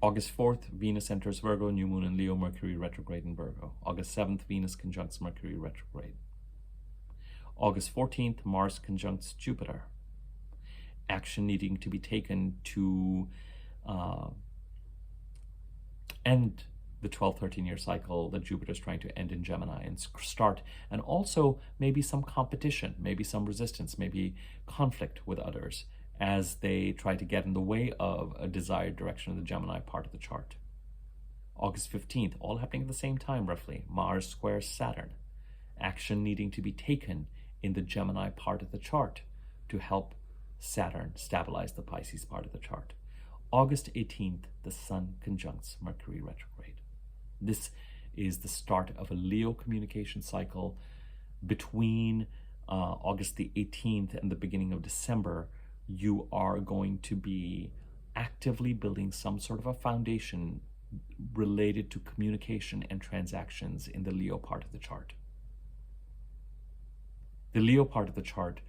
August 4th, Venus enters Virgo, new moon in Leo, Mercury retrograde in Virgo. August 7th, Venus conjuncts Mercury retrograde. August 14th, Mars conjuncts Jupiter. Action needing to be taken to end the 12-13-year cycle that Jupiter is trying to end in Gemini and start, and also maybe some competition, maybe some resistance, maybe conflict with others as they try to get in the way of a desired direction of the Gemini part of the chart. August 15th, all happening at the same time roughly, Mars squares Saturn. Action needing to be taken in the Gemini part of the chart to help Saturn stabilize the Pisces part of the chart. August 18th, the Sun conjuncts Mercury retrograde. This is the start of a Leo communication cycle between August the 18th and the beginning of December. You are going to be actively building some sort of a foundation related to communication and transactions in the Leo part of the chart. The Leo part of the chart,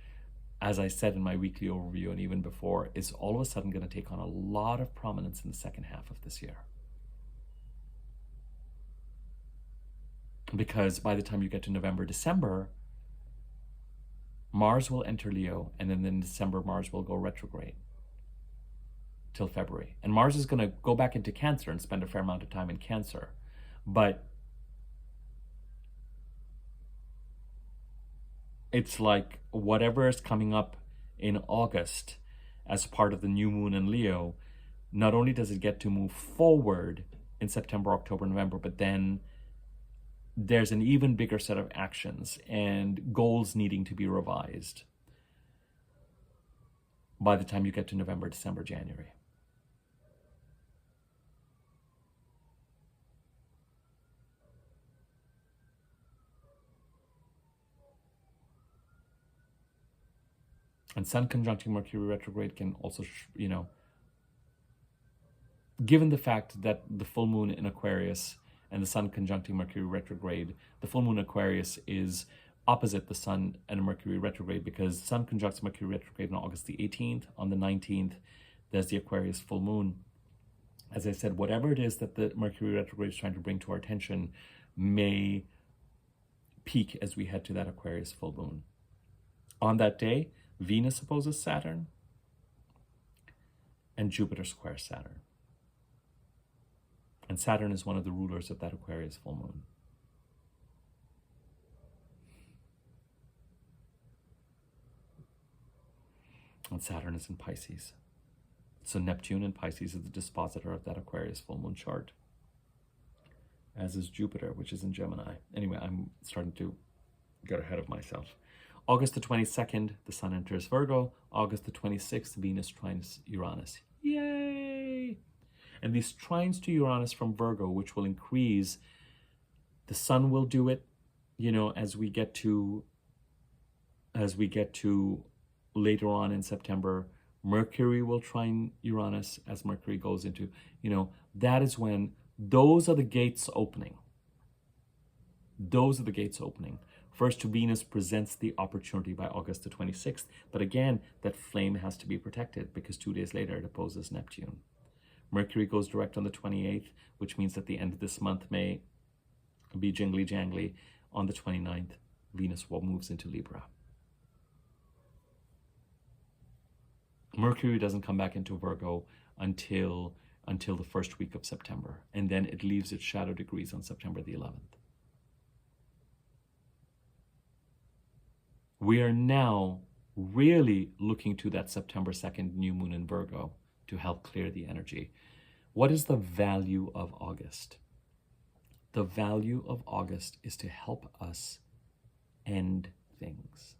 as I said in my weekly overview and even before, is all of a sudden going to take on a lot of prominence in the second half of this year. Because by the time you get to November, December, Mars will enter Leo, and then in December, Mars will go retrograde till February. And Mars is going to go back into Cancer and spend a fair amount of time in Cancer. But it's like whatever is coming up in August as part of the new moon in Leo, not only does it get to move forward in September, October, November, but then there's an even bigger set of actions and goals needing to be revised by the time you get to November, December, January. And Sun conjuncting Mercury retrograde can also, given the fact that the full moon in Aquarius and the Sun conjuncting Mercury retrograde, the full moon Aquarius is opposite the Sun and Mercury retrograde, because Sun conjuncts Mercury retrograde on August the 18th. On the 19th, there's the Aquarius full moon. As I said, whatever it is that the Mercury retrograde is trying to bring to our attention may peak as we head to that Aquarius full moon. On that day, Venus opposes Saturn and Jupiter squares Saturn. And Saturn is one of the rulers of that Aquarius full moon. And Saturn is in Pisces. So Neptune in Pisces is the dispositor of that Aquarius full moon chart, as is Jupiter, which is in Gemini. Anyway, I'm starting to get ahead of myself. August the 22nd, the Sun enters Virgo. August the 26th, Venus trines Uranus. Yay! And these trines to Uranus from Virgo, which will increase, the Sun will do it, as we get to later on in September. Mercury will trine Uranus as Mercury goes into, that is when those are the gates opening. Those are the gates opening. First, Venus presents the opportunity by August the 26th. But again, that flame has to be protected because 2 days later it opposes Neptune. Mercury goes direct on the 28th, which means that the end of this month may be jingly jangly. On the 29th, Venus moves into Libra. Mercury doesn't come back into Virgo until the first week of September, and then it leaves its shadow degrees on September the 11th. We are now really looking to that September 2nd new moon in Virgo to help clear the energy. What is the value of August? The value of August is to help us end things.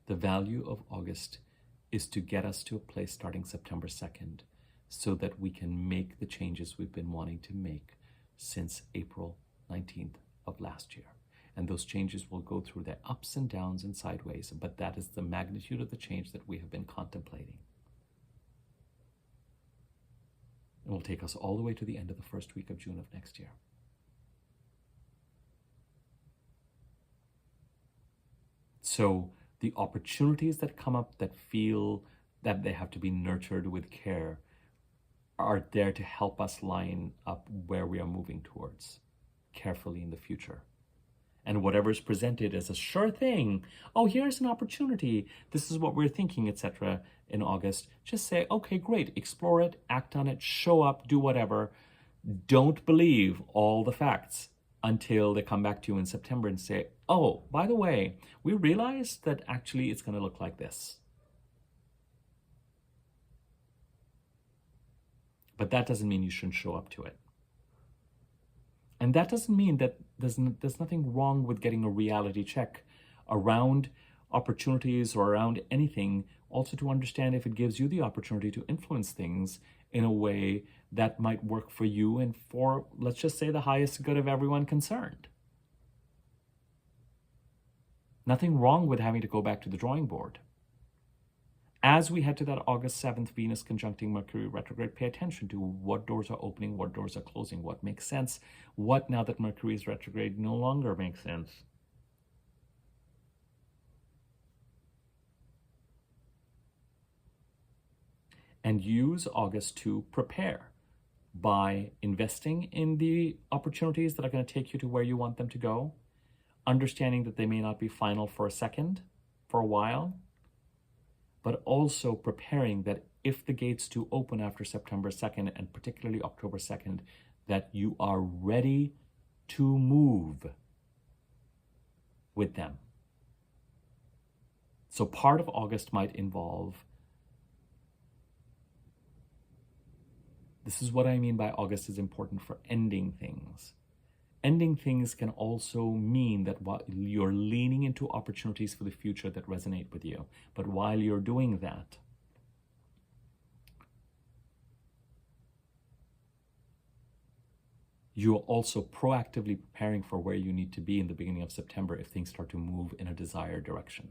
The value of August is to get us to a place starting September 2nd so that we can make the changes we've been wanting to make since April 19th of last year. And those changes will go through their ups and downs and sideways, but that is the magnitude of the change that we have been contemplating. It will take us all the way to the end of the first week of June of next year. So the opportunities that come up that feel that they have to be nurtured with care are there to help us line up where we are moving towards carefully in the future. And whatever is presented as a sure thing, oh, here's an opportunity, this is what we're thinking, etc. in August, just say, okay, great, explore it, act on it, show up, do whatever. Don't believe all the facts until they come back to you in September and say, oh, by the way, we realized that actually it's going to look like this. But that doesn't mean you shouldn't show up to it. And that doesn't mean that there's nothing wrong with getting a reality check around opportunities or around anything, also to understand if it gives you the opportunity to influence things in a way that might work for you and for, let's just say, the highest good of everyone concerned. Nothing wrong with having to go back to the drawing board. As we head to that August 7th Venus conjuncting Mercury retrograde, pay attention to what doors are opening, what doors are closing, what makes sense, what now that Mercury is retrograde no longer makes sense. And use August to prepare by investing in the opportunities that are going to take you to where you want them to go, understanding that they may not be final for a second, for a while, but also preparing that if the gates do open after September 2nd, and particularly October 2nd, that you are ready to move with them. So part of August might involve, this is what I mean by August is important for ending things. Ending things can also mean that while you're leaning into opportunities for the future that resonate with you, but while you're doing that, you're also proactively preparing for where you need to be in the beginning of September if things start to move in a desired direction.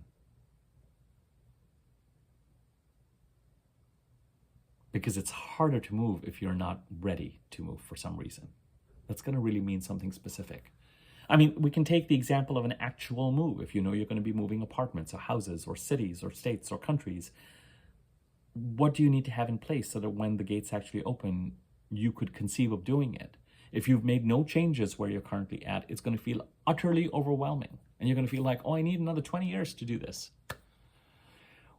Because it's harder to move if you're not ready to move for some reason. that's going to really mean something specific. I mean, we can take the example of an actual move. If you know you're going to be moving apartments or houses or cities or states or countries, what do you need to have in place so that when the gates actually open, you could conceive of doing it? If you've made no changes where you're currently at, it's going to feel utterly overwhelming. And you're going to feel like, oh, I need another 20 years to do this.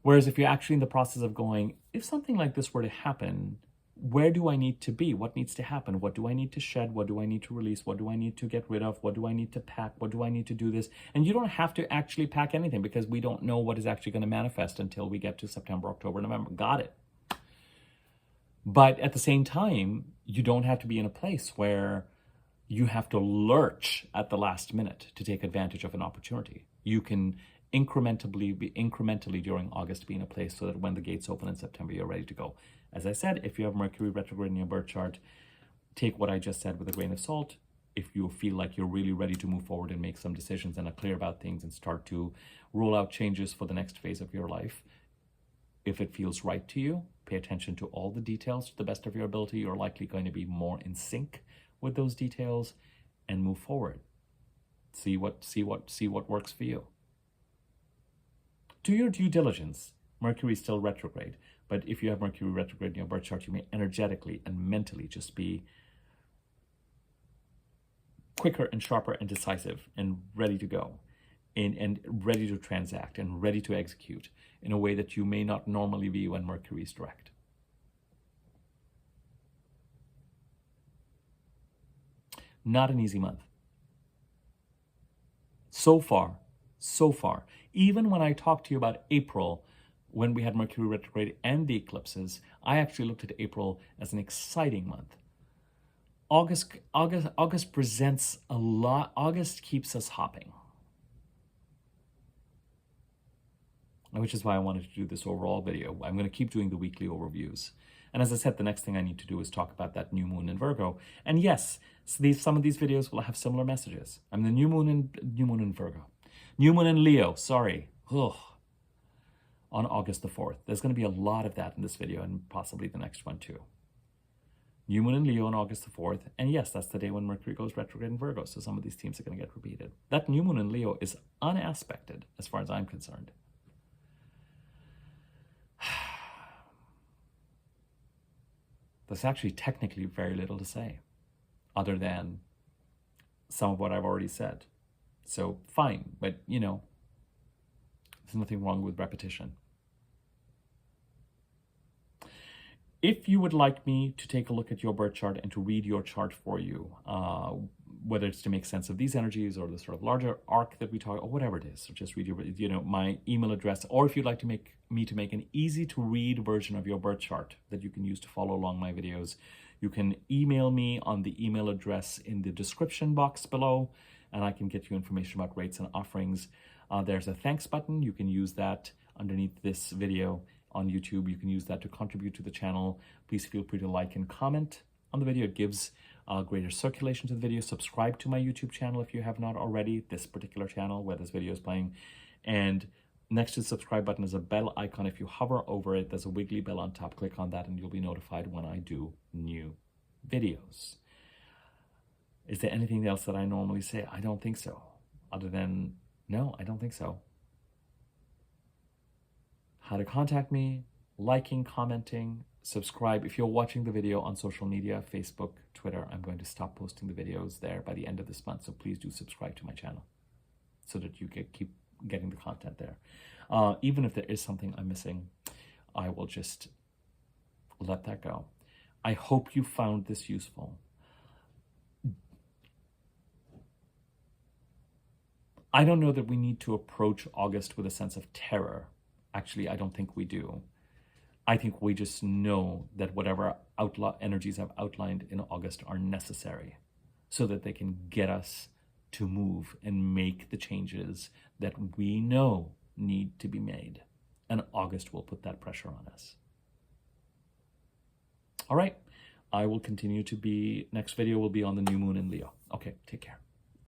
Whereas if you're actually in the process of going, if something like this were to happen, where do I need to be? What needs to happen? What do I need to shed? What do I need to release? What do I need to get rid of? What do I need to pack? What do I need to do this? And you don't have to actually pack anything because we don't know what is actually going to manifest until we get to September, October, November. Got it. But at the same time, you don't have to be in a place where you have to lurch at the last minute to take advantage of an opportunity. You can incrementally during August be in a place so that when the gates open in September, you're ready to go. As I said, if you have Mercury retrograde in your birth chart, take what I just said with a grain of salt. If you feel like you're really ready to move forward and make some decisions and are clear about things and start to roll out changes for the next phase of your life, if it feels right to you, pay attention to all the details to the best of your ability. You're likely going to be more in sync with those details and move forward. See what works for you. Do your due diligence. Mercury is still retrograde, but if you have Mercury retrograde in your birth chart, you may energetically and mentally just be quicker and sharper and decisive and ready to go and ready to transact and ready to execute in a way that you may not normally be when Mercury is direct. Not an easy month. So far. Even when I talked to you about April, when we had Mercury retrograde and the eclipses, I actually looked at April as an exciting month. August presents a lot. August keeps us hopping, which is why I wanted to do this overall video. I'm going to keep doing the weekly overviews. And as I said, the next thing I need to do is talk about that new moon in Virgo. And yes, some of these videos will have similar messages. I'm the new moon in Virgo. New moon in Leo, sorry. Ugh. On August the 4th. There's going to be a lot of that in this video and possibly the next one too. New moon in Leo on August the 4th. And yes, that's the day when Mercury goes retrograde in Virgo. So some of these themes are going to get repeated. That new moon in Leo is unaspected as far as I'm concerned. There's actually technically very little to say other than some of what I've already said. So fine, but you know, there's nothing wrong with repetition. If you would like me to take a look at your birth chart and to read your chart for you, whether it's to make sense of these energies or the sort of larger arc that we talk, or whatever it is, so just read your, my email address, or if you'd like to make an easy to read version of your birth chart that you can use to follow along my videos, you can email me on the email address in the description box below, and I can get you information about rates and offerings. There's a thanks button. You can use that underneath this video on YouTube. You can use that to contribute to the channel. Please feel free to like and comment on the video. It gives greater circulation to the video. Subscribe to my YouTube channel if you have not already, this particular channel where this video is playing. And next to the subscribe button is a bell icon. If you hover over it, there's a wiggly bell on top. Click on that and you'll be notified when I do new videos. Is there anything else that I normally say? I don't think so. Other than, no, I don't think so. How to contact me, liking, commenting, subscribe. If you're watching the video on social media, Facebook, Twitter, I'm going to stop posting the videos there by the end of this month. So please do subscribe to my channel so that you keep getting the content there. Even if there is something I'm missing, I will just let that go. I hope you found this useful. I don't know that we need to approach August with a sense of terror. Actually, I don't think we do. I think we just know that whatever energies I've outlined in August are necessary so that they can get us to move and make the changes that we know need to be made. And August will put that pressure on us. All right. I will continue to be, next video will be on the new moon in Leo. Okay, take care.